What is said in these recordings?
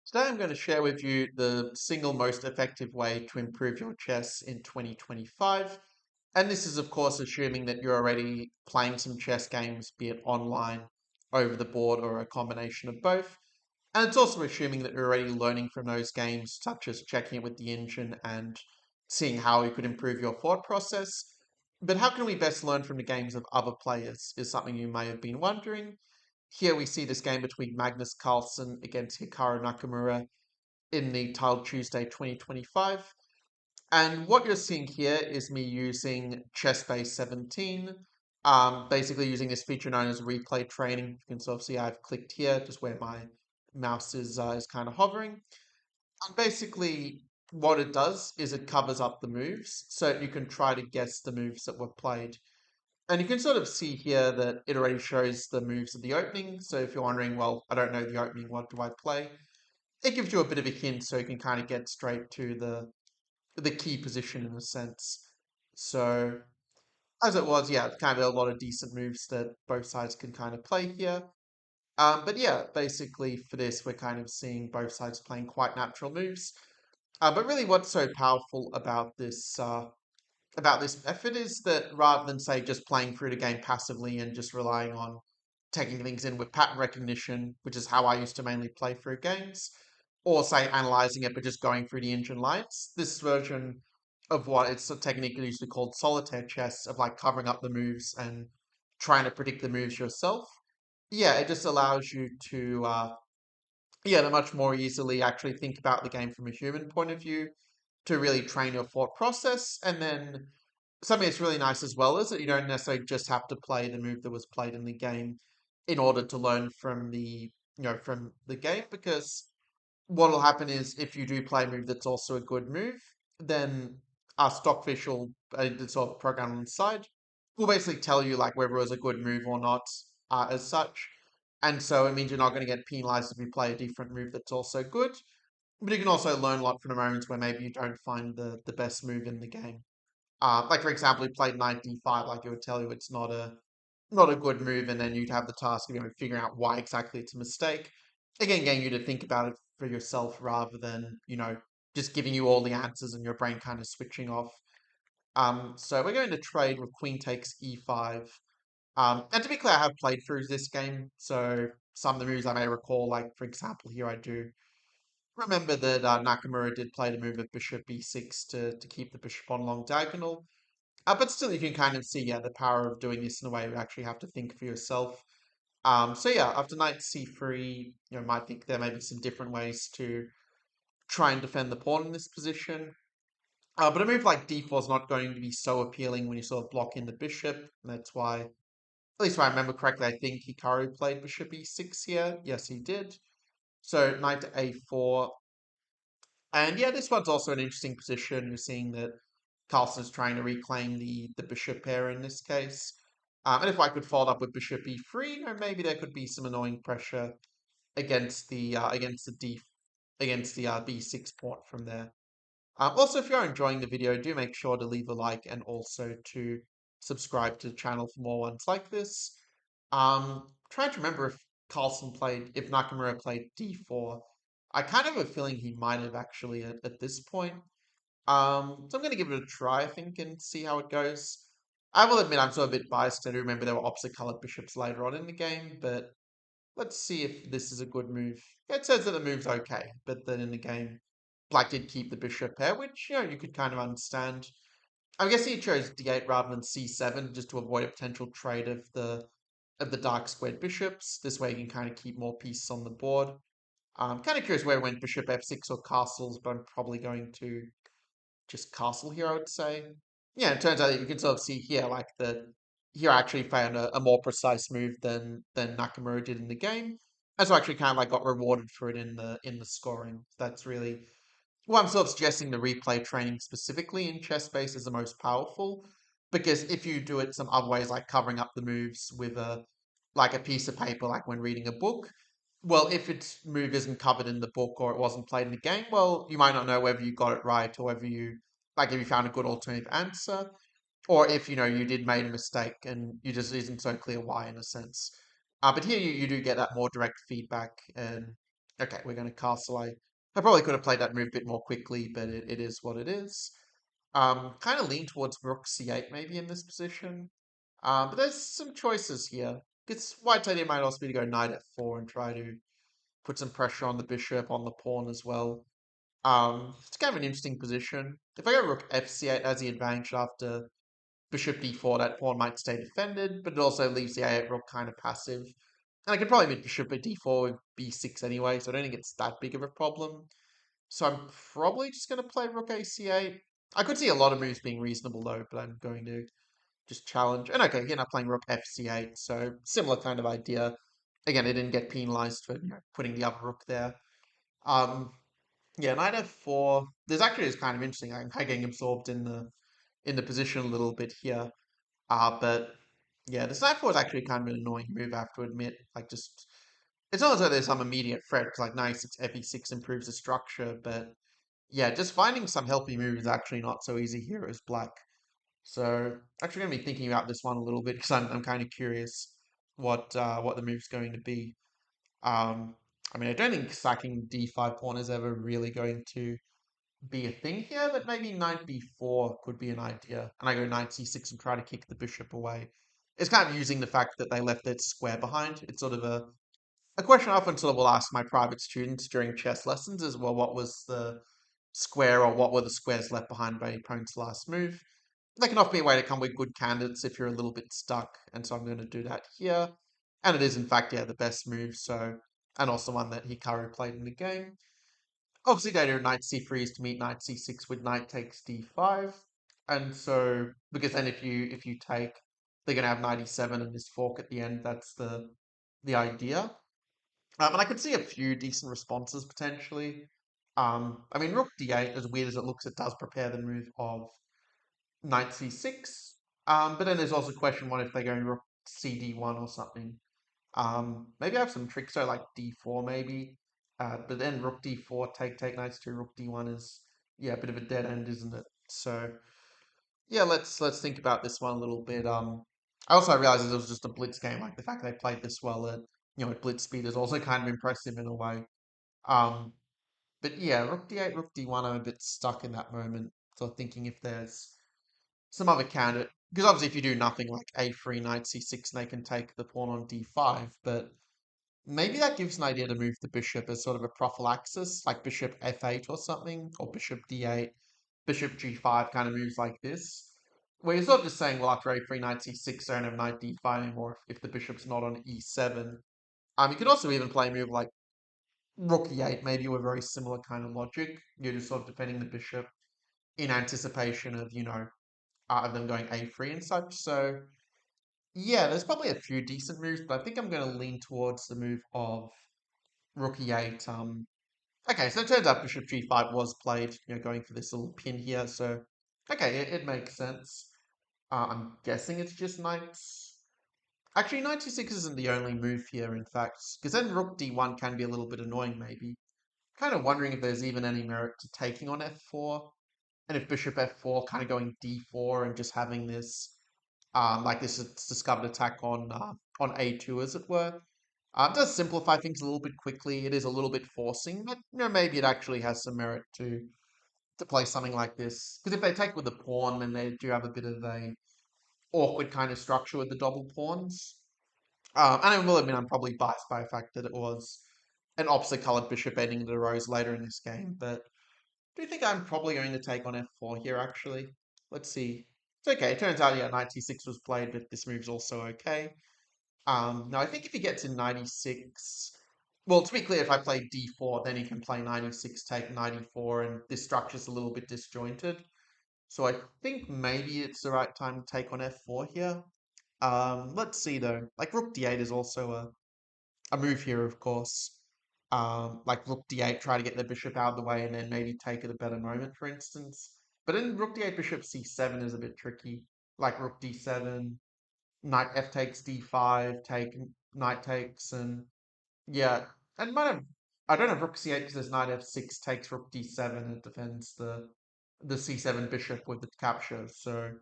Today I'm going to share with you the single most effective way to improve your chess in 2025. And this is, of course, assuming that you're already playing some chess games, be it online, over the board, or a combination of both. And it's also assuming that you're already learning from those games, such as checking it with the engine and seeing how you could improve your thought process. But how can we best learn from the games of other players is something you may have been wondering. Here we see this game between Magnus Carlsen against Hikaru Nakamura in the Tiled Tuesday 2025. And what you're seeing here is me using ChessBase 17, basically using this feature known as replay training. You can sort of see I've clicked here, just where my mouse is kind of hovering. And basically, what it does is it covers up the moves, so you can try to guess the moves that were played. And you can sort of see here that it already shows the moves of the opening. So if you're wondering, well, I don't know the opening, what do I play? It gives you a bit of a hint so you can kind of get straight to the key position in a sense. So as it was, yeah, kind of a lot of decent moves that both sides can kind of play here. But yeah, basically for this, we're kind of seeing both sides playing quite natural moves. But really, what's so powerful about this method is that rather than say just playing through the game passively and just relying on taking things in with pattern recognition, which is how I used to mainly play through games, or say analyzing it but just going through the engine lights. This version of what it's a technique usually called solitaire chess, of like covering up the moves and trying to predict the moves yourself. Yeah, it just allows you to much more easily actually think about the game from a human point of view, to really train your thought process. And then something that's really nice as well is that you don't necessarily just have to play the move that was played in the game in order to learn from the game, because what will happen is if you do play a move that's also a good move, then our Stockfish will, the sort of program on the side, will basically tell you like whether it was a good move or not, as such. And so it means you're not going to get penalized if you play a different move that's also good. But you can also learn a lot from the moments where maybe you don't find the best move in the game. Like for example, you played knight d5, like it would tell you it's not a good move, and then you'd have the task of figuring out why exactly it's a mistake. Again, getting you to think about it for yourself rather than just giving you all the answers and your brain kind of switching off. So we're going to trade with queen takes e5. And to be clear, I have played through this game, so some of the moves I may recall, like for example, here I do remember that Nakamura did play the move of bishop b6 to keep the bishop on long diagonal. But still, you can kind of see, yeah, the power of doing this in a way you actually have to think for yourself. So yeah, after knight c3, might think there may be some different ways to try and defend the pawn in this position. But a move like d4 is not going to be so appealing when you sort of block in the bishop. And that's why, at least if I remember correctly, I think Hikaru played bishop e6 here. Yes, he did. So knight to a4. And yeah, this one's also an interesting position. You're seeing that Carlsen's trying to reclaim the bishop pair in this case. And if I could fold up with bishop e3, maybe there could be some annoying pressure against the b6 pawn from there. Also, if you're enjoying the video, do make sure to leave a like and also to subscribe to the channel for more ones like this. Trying to remember if Nakamura played d4. I kind of have a feeling he might have actually at this point. So I'm going to give it a try, I think, and see how it goes. I will admit I'm sort of a bit biased. I do remember there were opposite colored bishops later on in the game, but let's see if this is a good move. Yeah, it says that the move's okay, but then in the game, Black did keep the bishop pair, which, you could kind of understand. I'm guessing he chose d8 rather than c7 just to avoid a potential trade of the dark squared bishops. This way you can kind of keep more pieces on the board. I'm kind of curious where it went bishop f6 or castles, but I'm probably going to just castle here, I would say. Yeah, it turns out that you can sort of see here, like that here I actually found a more precise move than Nakamura did in the game. And so I actually kind of like got rewarded for it in the scoring. That's really well, I'm sort of suggesting the replay training specifically in chess base is the most powerful. Because if you do it some other ways, like covering up the moves with a piece of paper, like when reading a book, well, if its move isn't covered in the book or it wasn't played in the game, well, you might not know whether you got it right or whether if you found a good alternative answer, or if, you did made a mistake and you just isn't so clear why in a sense. But here you do get that more direct feedback, and Okay, we're going to castle. I probably could have played that move a bit more quickly, but it is what it is. Kind of lean towards rook c8 maybe in this position. But there's some choices here. It's white's idea might also be to go knight f4 and try to put some pressure on the bishop, on the pawn as well. It's kind of an interesting position. If I go rook fc8 as the advantage after bishop d4, that pawn might stay defended, but it also leaves the a8 rook kind of passive. And I could probably move bishop at d4 with b6 anyway, so I don't think it's that big of a problem. So I'm probably just going to play rook ac8. I could see a lot of moves being reasonable though, but I'm going to just challenge. And okay, again, I'm playing rook fc8, so similar kind of idea. Again, it didn't get penalized for putting the other rook there. Um, yeah, knight f4. There's actually is kind of interesting. I'm getting absorbed in the position a little bit here. But yeah, this knight 4 is actually kind of an annoying move, I have to admit. Like, just it's not as though there's some immediate threat because like knight 6 fe6 improves the structure, but yeah, just finding some healthy moves is actually not so easy here as black. So actually going to be thinking about this one a little bit because I'm kind of curious what the move's going to be. Um, I mean, I don't think sacking d5 pawn is ever really going to be a thing here, but maybe knight b4 could be an idea. And I go knight c6 and try to kick the bishop away. It's kind of using the fact that they left its square behind. It's sort of a question I often sort of will ask my private students during chess lessons is, well, what was the square or what were the squares left behind by your opponent's last move? They can often be a way to come with good candidates if you're a little bit stuck. And so I'm going to do that here. And it is, in fact, yeah, the best move. So, and also one that Hikaru played in the game. Obviously, data knight c3 is to meet knight c6 with knight takes d5. And so, because then if you take, they're going to have knight e7 and this fork at the end. That's the idea. And I could see a few decent responses potentially. I mean, rook d8, as weird as it looks, it does prepare the move of knight c6. But then there's also question one if they're going rook cd1 or something. Maybe I have some tricks, so like d4 maybe. But then rook d4, take knights to rook d1 is yeah a bit of a dead end, isn't it? So yeah, let's think about this one a little bit. I also realized that it was just a blitz game. Like the fact they played this well at at blitz speed is also kind of impressive in a way. Um, but yeah, rook d8, rook d1. I'm a bit stuck in that moment. So thinking if there's some other candidate, because obviously if you do nothing like a3, knight c6, they can take the pawn on d5. But maybe that gives an idea to move the bishop as sort of a prophylaxis, like bishop f8 or something, or bishop d8, bishop g5 kind of moves like this. Where you're sort of just saying, well, after a3, knight c6, don't have knight d5 anymore if the bishop's not on e7. You could also even play a move like rook e8, maybe with very similar kind of logic. You're just sort of defending the bishop in anticipation of, of them going a3 and such. So, yeah, there's probably a few decent moves, but I think I'm going to lean towards the move of rook e8. Okay, so it turns out bishop g5 was played, going for this little pin here. So, okay, it makes sense. I'm guessing it's just knights. Actually, knight c6 isn't the only move here, in fact, because then rook d1 can be a little bit annoying, maybe. Kind of wondering if there's even any merit to taking on f4, and if bishop f4 kind of going d4 and just having this, like this discovered attack on a2, as it were. It does simplify things a little bit quickly. It is a little bit forcing, but maybe it actually has some merit to play something like this. Because if they take with the pawn, then they do have a bit of a awkward kind of structure with the double pawns. And I will admit I'm probably biased by the fact that it was an opposite coloured bishop ending the rows later in this game, but do you think I'm probably going to take on f4 here, actually? Let's see. It's okay. It turns out, yeah, knight c6 was played, but this move's also okay. Now, I think if he gets in 96... Well, to be clear, if I play d4, then he can play 96, take 94, and this structure's a little bit disjointed. So I think maybe it's the right time to take on f4 here. Let's see, though. Like, rook d8 is also a move here, of course. Like rook d8, try to get the bishop out of the way and then maybe take at a better moment, for instance. But then rook d8, bishop c7 is a bit tricky. Like rook d7, knight f takes d5, take knight takes, and yeah, and might have. I don't have rook c8 because there's knight f6 takes rook d7. It defends the c7 bishop with the capture. So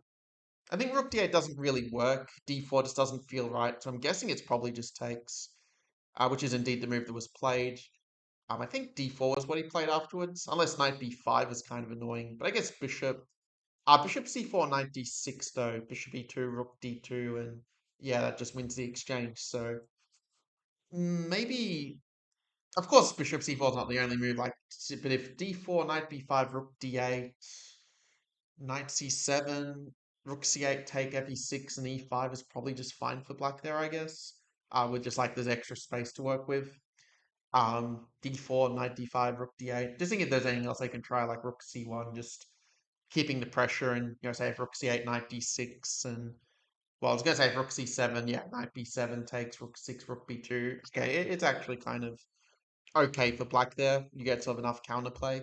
I think rook d8 doesn't really work. d4 just doesn't feel right. So I'm guessing it's probably just takes, which is indeed the move that was played. I think d4 was what he played afterwards, unless knight b5 is kind of annoying. But I guess bishop c4, knight d6 though, bishop e2, rook d2, and yeah, that just wins the exchange. So maybe, of course, bishop c4 is not the only move. Like, but if d4, knight b5, rook d8, knight c7, rook c8, take fe6, and e5 is probably just fine for black there, I guess. With just like there's extra space to work with. D4, knight d5, rook d8. Just think if there's anything else I can try, like rook c1, just keeping the pressure, and say if rook c8, knight d6, and well, I was gonna say if rook c7, yeah, knight b7 takes rook 6, rook b2. Okay, it's actually kind of okay for black there. You get sort of enough counterplay.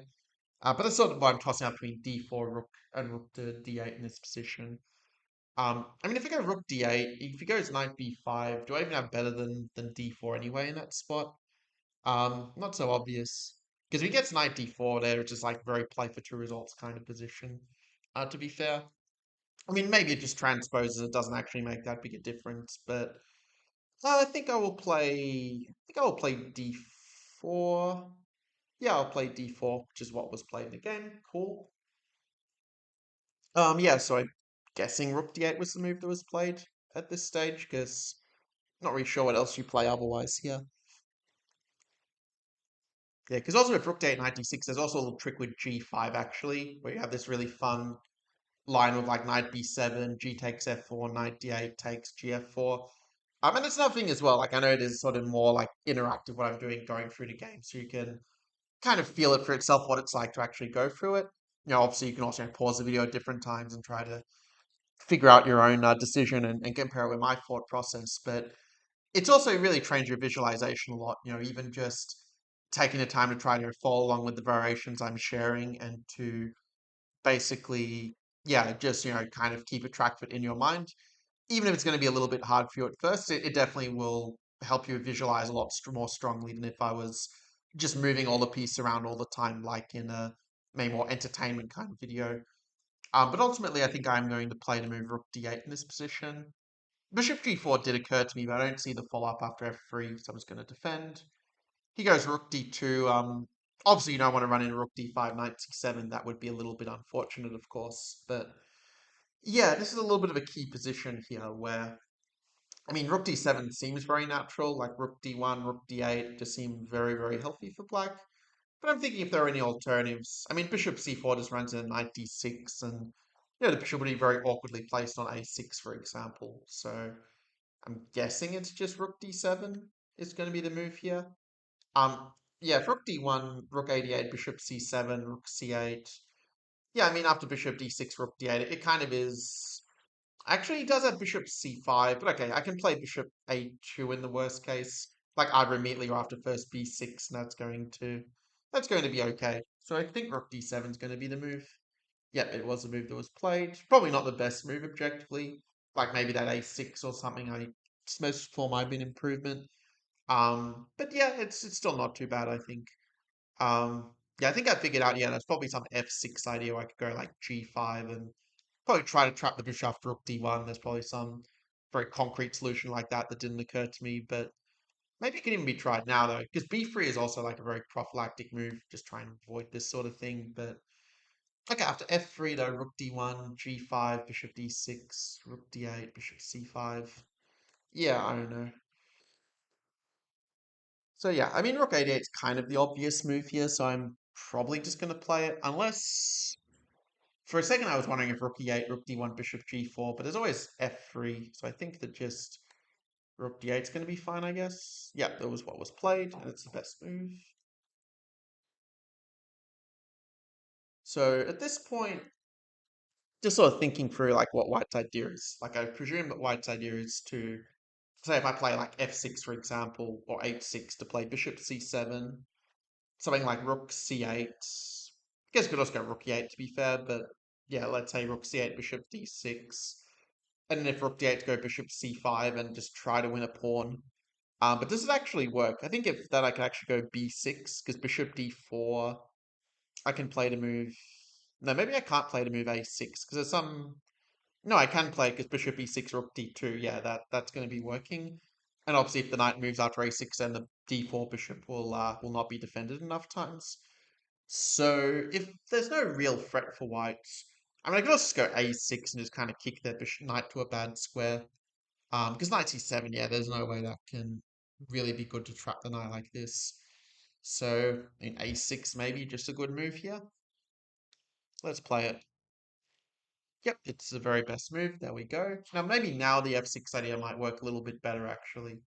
But that's sort of why I'm tossing up between d4, rook, and rook to d8 in this position. I mean, if I go rook d8, if he goes knight b5, do I even have better than d4 anyway in that spot? Not so obvious. Because if he gets knight d4 there, it's just like very play for two results kind of position. To be fair. I mean, maybe it just transposes, it doesn't actually make that big a difference, but I think I will play d4. Yeah, I'll play d4, which is what was played in the game. Cool. Yeah, so I'm guessing rook d8 was the move that was played at this stage, because not really sure what else you play otherwise here. Yeah, because also with rook d8 knight d6, there's also a little trick with g5 actually, where you have this really fun line with like knight b7, g takes f4, knight d8 takes gf4. And it's another thing as well, like I know it is sort of more like interactive what I'm doing going through the game, so you can kind of feel it for itself what it's like to actually go through it. Obviously you can also pause the video at different times and try to figure out your own decision and compare it with my thought process. But it's also really trained your visualization a lot. Even just taking the time to try to follow along with the variations I'm sharing and to basically, yeah, just kind of keep a track of it in your mind. Even if it's going to be a little bit hard for you at first, it definitely will help you visualize a lot more strongly than if I was just moving all the pieces around all the time, like in a maybe more entertainment kind of video. But ultimately, I think I'm going to play the move rook d8 in this position. Bishop g4 did occur to me, but I don't see the follow-up after f3, so I'm just going to defend. He goes rook d2. Obviously, you don't want to run in rook d5, knight c7. That would be a little bit unfortunate, of course. But yeah, this is a little bit of a key position here where, I mean, rook d7 seems very natural. Like rook d1, rook d8 just seem very, very healthy for black. But I'm thinking if there are any alternatives. I mean, bishop c4 just runs in knight d6, and the bishop would be very awkwardly placed on a6, for example. So I'm guessing it's just rook d7 is going to be the move here. Um, yeah, if rook d1, rook a8, bishop c7, rook c8. Yeah, I mean, after bishop d6, rook d8, it kind of is. Actually, he does have bishop c5, but okay, I can play bishop a2 in the worst case. Like either immediately or after first b6, and that's going to be okay. So I think rook d7 is going to be the move. Yep, it was the move that was played. Probably not the best move objectively. Like maybe that a6 or something. Most for might be an improvement. But yeah, it's still not too bad, I think. Yeah, I think I figured out, yeah, there's probably some f6 idea where I could go like g5 and probably try to trap the bishop after rook d1. There's probably some very concrete solution like that that didn't occur to me, but maybe it can even be tried now though, because b3 is also like a very prophylactic move, just trying to avoid this sort of thing. But okay, after f3 though, rook d1, g5, bishop d6, rook d8, bishop c5. Yeah, I don't know. So yeah, I mean, rook a8 is kind of the obvious move here, so I'm probably just going to play it, unless for a second I was wondering if rook e8, rook d1, bishop g4, but there's always f3, so I think that just rook d8 is going to be fine, I guess. Yeah, that was what was played, and it's the best move. So at this point, just sort of thinking through like what White's idea is. Like I presume that White's idea is to say if I play like f6 for example, or h6 to play bishop c7, something like rook c8. I guess you could also go rook e8 to be fair, but yeah, let's say rook c8, bishop d6. And then if rook d8 to go bishop c5 and just try to win a pawn. But does it actually work? I think if that I could actually go b6, because bishop d4, I can play the move. No, maybe I can't play the move a6, because there's some. No, I can play because bishop e6, rook d2. Yeah, that's going to be working. And obviously, if the knight moves after a6, then the d4 bishop will not be defended enough times. So if there's no real threat for whites, I mean, I could also just go a6 and just kind of kick their bishop knight to a bad square. Because knight c7, yeah, there's no way that can really be good to trap the knight like this. So, I mean, a6 maybe just a good move here. Let's play it. Yep, it's the very best move. There we go. Now, maybe now the f6 idea might work a little bit better, actually.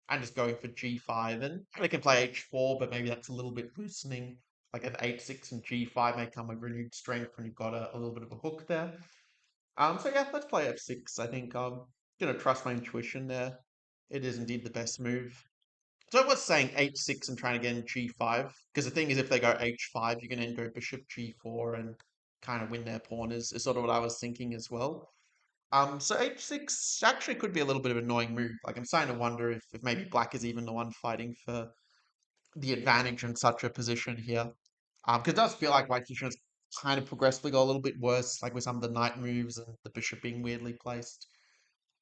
I'm just going for g5, and I can play h4, but maybe that's a little bit loosening. Like an h6 and g5 may come with renewed strength when you've got a little bit of a hook there. So yeah, let's play f6. I think I'm gonna trust my intuition there. It is indeed the best move. So I was saying h6 and trying to get in g5, because the thing is if they go h5, you can then go bishop g4 and kind of win their pawn is sort of what I was thinking as well. So h6 actually could be a little bit of an annoying move. Like I'm starting to wonder if maybe black is even the one fighting for the advantage in such a position here. Because it does feel like white's position has kind of progressively got a little bit worse, like with some of the knight moves and the bishop being weirdly placed.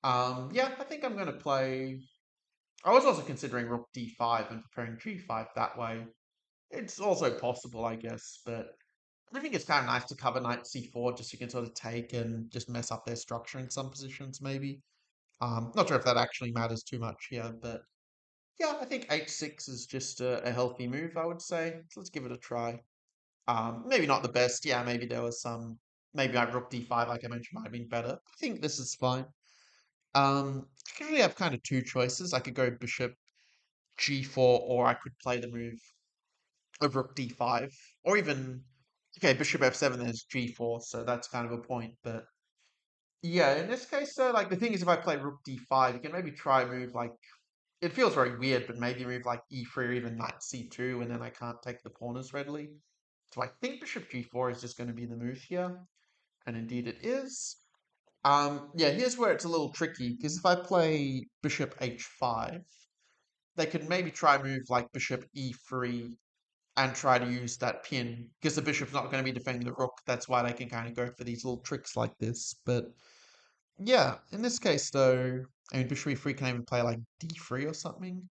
Yeah, I think I'm going to play. I was also considering rook d5 and preparing g5 that way. It's also possible, I guess, but I think it's kind of nice to cover knight c4 just so you can sort of take and just mess up their structure in some positions, maybe. Not sure if that actually matters too much here, but yeah, I think h6 is just a healthy move, I would say. So let's give it a try. Maybe not the best. Yeah, maybe there was some. Maybe I rook d5, like I mentioned, might have been better. I think this is fine. I could really have kind of two choices. I could go bishop g4, or I could play the move of rook d5, or even okay, bishop f7. There's g4, so that's kind of a point. But yeah, in this case, though, like the thing is, if I play rook d5, you can maybe try a move like it feels very weird, but maybe move like e3 or even knight c2, and then I can't take the pawn as readily. So I think bishop g4 is just going to be the move here, and indeed it is. Yeah, here's where it's a little tricky, because if I play bishop h5, they could maybe try a move like bishop e3 and try to use that pin, because the bishop's not going to be defending the rook. That's why they can kind of go for these little tricks like this. But yeah, in this case, though, I mean, bishop e3 can even play like d3 or something.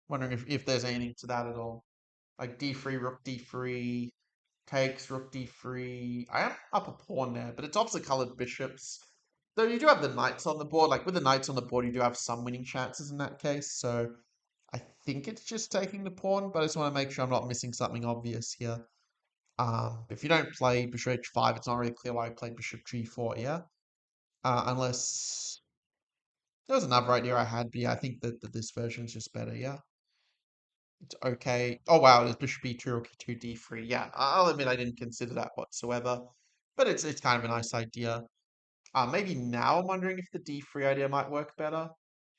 Wondering if there's anything to that at all. Like d3, rook d3, takes, rook d3. I am up a pawn there, but it's opposite colored bishops. Though you do have the knights on the board. Like with the knights on the board, you do have some winning chances in that case. So I think it's just taking the pawn, but I just want to make sure I'm not missing something obvious here. If you don't play bishop h5, it's not really clear why I played bishop g4, yeah? Unless there was another idea I had, but yeah, I think that this version is just better, yeah? It's okay. Oh wow, there's bishop e2, rook e2, d3. Yeah, I'll admit I didn't consider that whatsoever, but it's kind of a nice idea. Maybe now I'm wondering if the d3 idea might work better.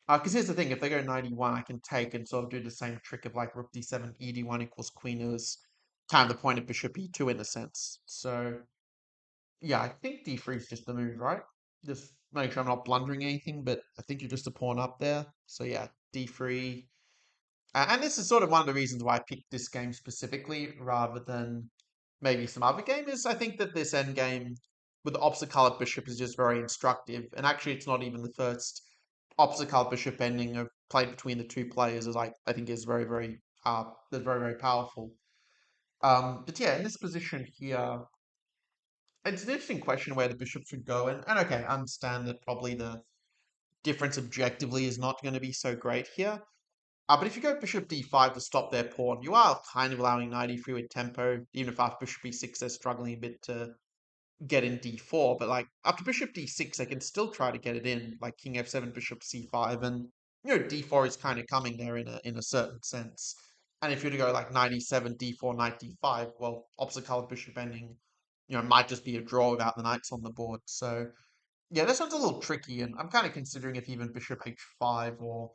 Because here's the thing, if they go 91, I can take and sort of do the same trick of like rook d7, ed1 equals queen is kind of the point of bishop e2 in a sense. So yeah, I think d3 is just the move, right? Just make sure I'm not blundering anything, but I think you're just a pawn up there. So yeah, d3. And this is sort of one of the reasons why I picked this game specifically rather than maybe some other game is I think that this endgame with the opposite colored bishop is just very instructive. And actually, it's not even the first opposite colored bishop ending of played between the two players is like I think is very powerful. But yeah, in this position here, it's an interesting question where the bishop should go. And okay, I understand that probably the difference objectively is not going to be so great here. But if you go bishop d5 to stop their pawn, you are kind of allowing knight e3 with tempo, even if after bishop e6 they're struggling a bit to get in d4. But like after bishop d6, they can still try to get it in, like king f7, bishop c5, and d4 is kind of coming there in a certain sense. And if you were to go like knight e7, d4, knight d5, well, opposite colored bishop ending, might just be a draw without the knights on the board. So yeah, this one's a little tricky, and I'm kind of considering if even bishop h5 or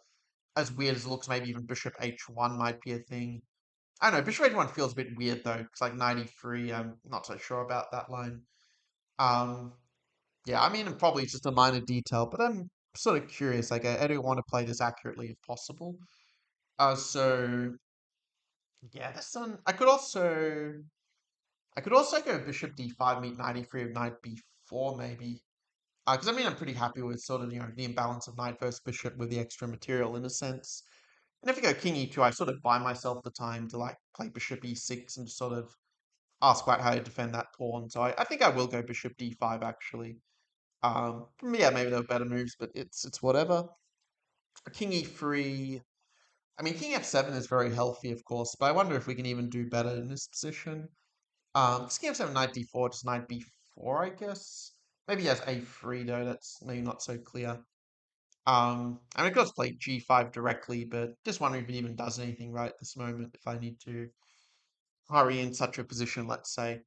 as weird as it looks, maybe even bishop h1 might be a thing. I don't know, bishop h1 feels a bit weird though, because like 93, I'm not so sure about that line. Um, yeah, I mean, probably it's just a minor detail, but I'm sort of curious. Like, I do want to play this accurately if possible. So yeah, this one I could also go bishop d5, meet 93 of knight b4 maybe. Because I mean, I'm pretty happy with sort of the imbalance of knight versus bishop with the extra material in a sense. And if you go king e2, I sort of buy myself the time to like play bishop e6 and just sort of ask white how to defend that pawn. So I think I will go bishop d5 actually. Yeah, maybe there were better moves, but it's whatever. King e3. I mean, king f7 is very healthy, of course, but I wonder if we can even do better in this position. King f7, knight d4, just knight b4, I guess. Maybe he has a3 though. That's maybe not so clear. I mean, I could also play g5 directly, but just wondering if it even does anything right at this moment. If I need to hurry in such a position, let's say.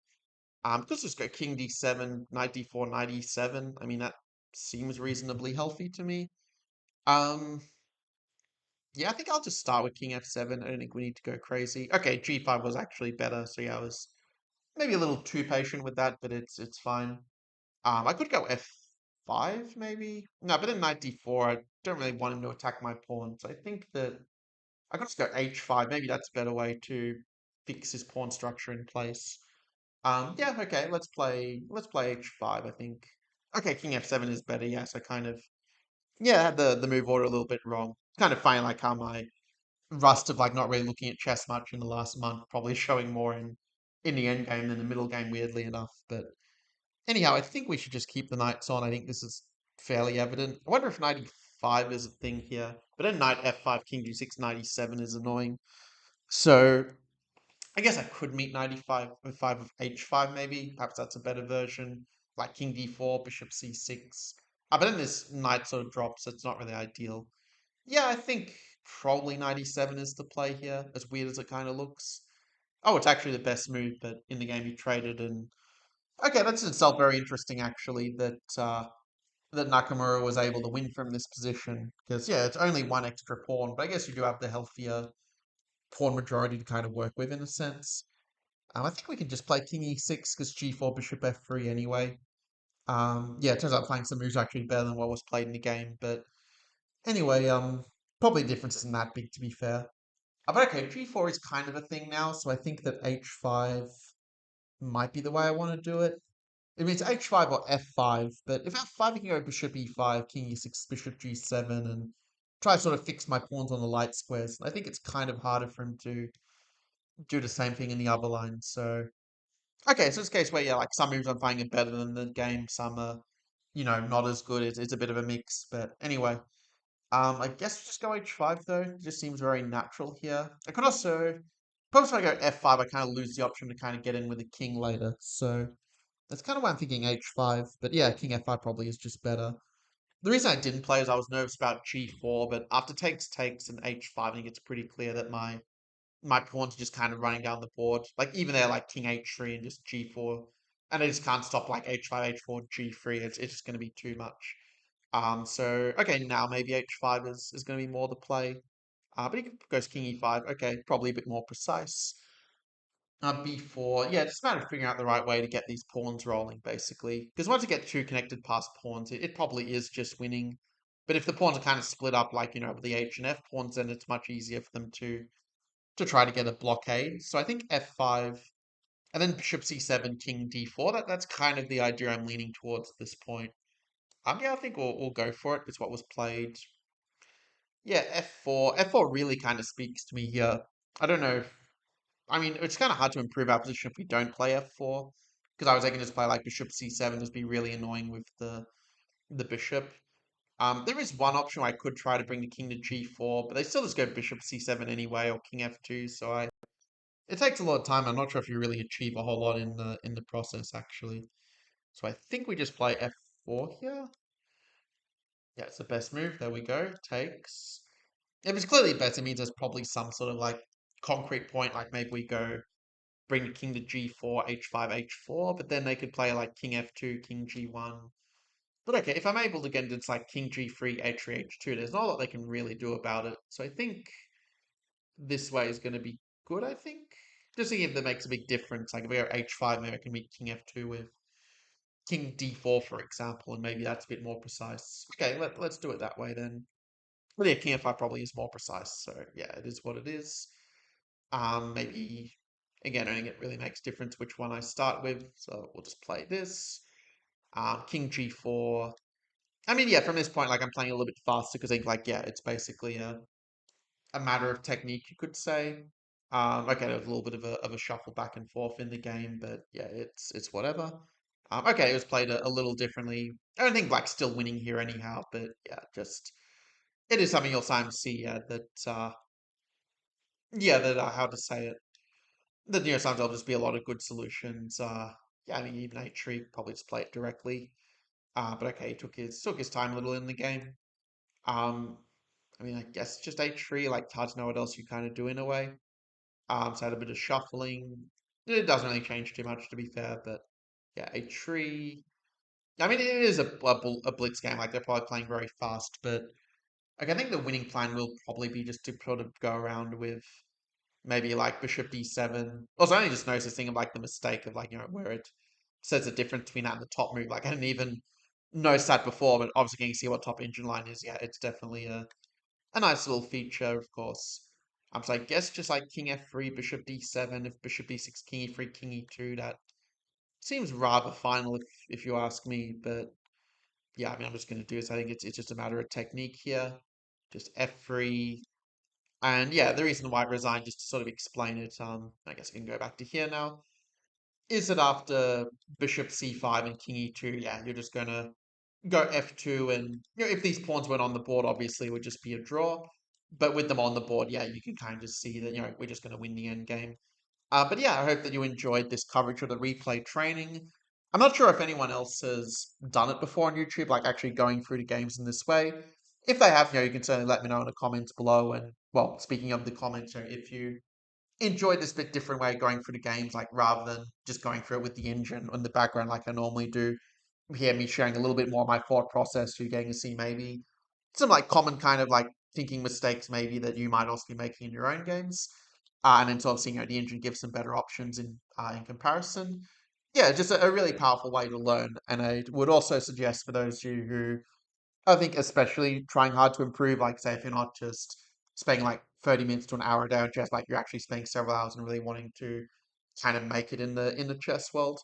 Let's just go king d7, knight d4, knight e7. I mean, that seems reasonably healthy to me. Um, yeah, I think I'll just start with king f7. I don't think we need to go crazy. Okay, g5 was actually better, so yeah, I was maybe a little too patient with that, but it's fine. I could go f5 maybe. No, but then knight d4. I don't really want him to attack my pawn, so I think that I could just go h5. Maybe that's a better way to fix his pawn structure in place. Yeah, okay, let's play h5, I think. Okay, king f7 is better, yes, I kind of yeah, had the move order a little bit wrong. Kind of funny like how my rust of like not really looking at chess much in the last month, probably showing more in the end game than the middle game, weirdly enough. But anyhow, I think we should just keep the knights on. I think this is fairly evident. I wonder if knight e5 is a thing here. But then knight f5, king g6, knight e7 is annoying. So I guess I could meet 95 with 5 of h5 maybe. Perhaps that's a better version. Like king d4, bishop c6. But then this knight sort of drops, so it's not really ideal. Yeah, I think probably 97 is the play here, as weird as it kind of looks. Oh, it's actually the best move, but in the game you traded and okay, that's in itself very interesting actually that Nakamura was able to win from this position because yeah, it's only one extra pawn, but I guess you do have the healthier pawn majority to kind of work with in a sense. I think we can just play king e6 because g4 bishop f3 anyway. Yeah, it turns out playing some moves actually better than what was played in the game, but anyway, probably the difference isn't that big to be fair. But okay, g4 is kind of a thing now, so I think that h5 might be the way I want to do it. It means h5 or f5, but if f5 you can go bishop e5, king e6, bishop g7, and try to sort of fix my pawns on the light squares. I think it's kind of harder for him to do the same thing in the other line, so okay, so it's a case where yeah, like some moves I'm finding are better than the game, some are, not as good. It's a bit of a mix, but anyway. I guess just go h5 though. It just seems very natural here. I could also, probably if I go f5, I kind of lose the option to kind of get in with a king later. So that's kind of why I'm thinking h5. But yeah, king f5 probably is just better. The reason I didn't play is I was nervous about g4, but after takes and h5, I think it's pretty clear that my pawns are just kind of running down the board. Like even there, like king h3 and just g4, and I just can't stop like h5, h4, g3. It's just going to be too much. So okay, now maybe h5 is going to be more the play. But he goes king e5. Okay, probably a bit more precise. B4. Yeah, it's a matter of figuring out the right way to get these pawns rolling, basically. Because once you get two connected past pawns, it probably is just winning. But if the pawns are kind of split up, like with the H and F pawns, then it's much easier for them to try to get a blockade. So I think f5, and then bishop c7, king d4. That's kind of the idea I'm leaning towards at this point. Yeah, I think we'll go for it. It's what was played. Yeah, f4. F4 really kind of speaks to me here. I don't know. I mean, it's kind of hard to improve our position if we don't play f4. Because I was thinking just play like bishop c7, just be really annoying with the bishop. There is one option where I could try to bring the king to g4, but they still just go bishop c7 anyway, or king f2. So it takes a lot of time. I'm not sure if you really achieve a whole lot in the process actually. So I think we just play f4 here. Yeah, it's the best move. There we go. Takes. If it's clearly better, it means there's probably some sort of like concrete point, like maybe we go bring the king to g4, h5, h4, but then they could play like king f2, king g1. But okay, if I'm able to get into like king g3, h3, h2, there's not a lot they can really do about it. So I think this way is going to be good, I think. Just seeing if that makes a big difference. Like if we go h5, maybe I can meet king f2 with king d4, for example, and maybe that's a bit more precise. Okay, let's do it that way then. Well, yeah, king f5 probably is more precise, so yeah, it is what it is. Maybe again, I don't think it really makes difference which one I start with, so we'll just play this. King g4. I mean, yeah, from this point, like I'm playing a little bit faster because I think, like, yeah, it's basically a matter of technique, you could say. Okay, there was a little bit of a shuffle back and forth in the game, but yeah, it's whatever. Okay, it was played a little differently. I don't think Black's still winning here anyhow, but yeah, just it is something you'll sometimes see. Yeah, that how to say it. That sometimes there'll just be a lot of good solutions. Yeah, I mean even Tree probably just play it directly. But okay, he took his time a little in the game. Um, I mean, I guess just Tree, like it's hard to know what else you kind of do in a way. So I had a bit of shuffling. It doesn't really change too much, to be fair, but yeah, a tree. I mean, it is a blitz game. Like they're probably playing very fast, but like I think the winning plan will probably be just to sort of go around with maybe like Bishop D7. Also, I only just noticed this thing of like the mistake of like where it says the difference between that and the top move. Like I didn't even notice that before, but obviously getting to see what top engine line is, yeah, it's definitely a nice little feature, of course. So I guess just like King F3, Bishop D7, if Bishop D6, King E3, King E2, that seems rather final if you ask me. But yeah, I mean, I'm just going to do this. I think it's just a matter of technique here. Just F3. And yeah, the reason why I resigned, just to sort of explain it, I guess I can go back to here now, is that after Bishop C5 and King E2, yeah, you're just going to go F2, and if these pawns weren't on the board, obviously it would just be a draw. But with them on the board, yeah, you can kind of just see that we're just going to win the end game. But yeah, I hope that you enjoyed this coverage of the replay training. I'm not sure if anyone else has done it before on YouTube, like actually going through the games in this way. If they have, you can certainly let me know in the comments below. And well, speaking of the comments, if you enjoyed this bit different way going through the games, like rather than just going through it with the engine in the background like I normally do, hear me sharing a little bit more of my thought process. You're getting to see maybe some like common kind of like thinking mistakes maybe that you might also be making in your own games. And then sort of seeing the engine gives some better options in comparison. Yeah, just a really powerful way to learn. And I would also suggest for those of you who I think especially trying hard to improve, like say if you're not just spending like 30 minutes to an hour a day on chess, like you're actually spending several hours and really wanting to kind of make it in the chess world.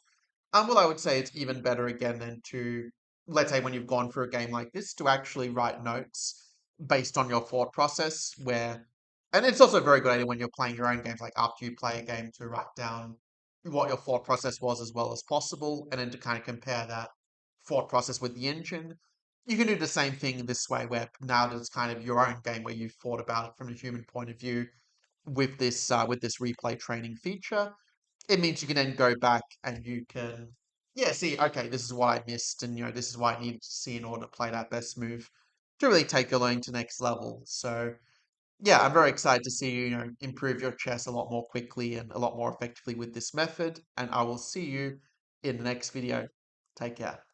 Well, I would say it's even better again than to, let's say when you've gone through a game like this, to actually write notes based on your thought process and it's also a very good idea when you're playing your own games, like after you play a game to write down what your thought process was as well as possible, and then to kind of compare that thought process with the engine. You can do the same thing this way, where now that it's kind of your own game, where you've thought about it from a human point of view with this replay training feature. It means you can then go back and you can, yeah, see, okay, this is what I missed, and this is what I needed to see in order to play that best move to really take your learning to the next level. So yeah, I'm very excited to see you, improve your chess a lot more quickly and a lot more effectively with this method. And I will see you in the next video. Take care.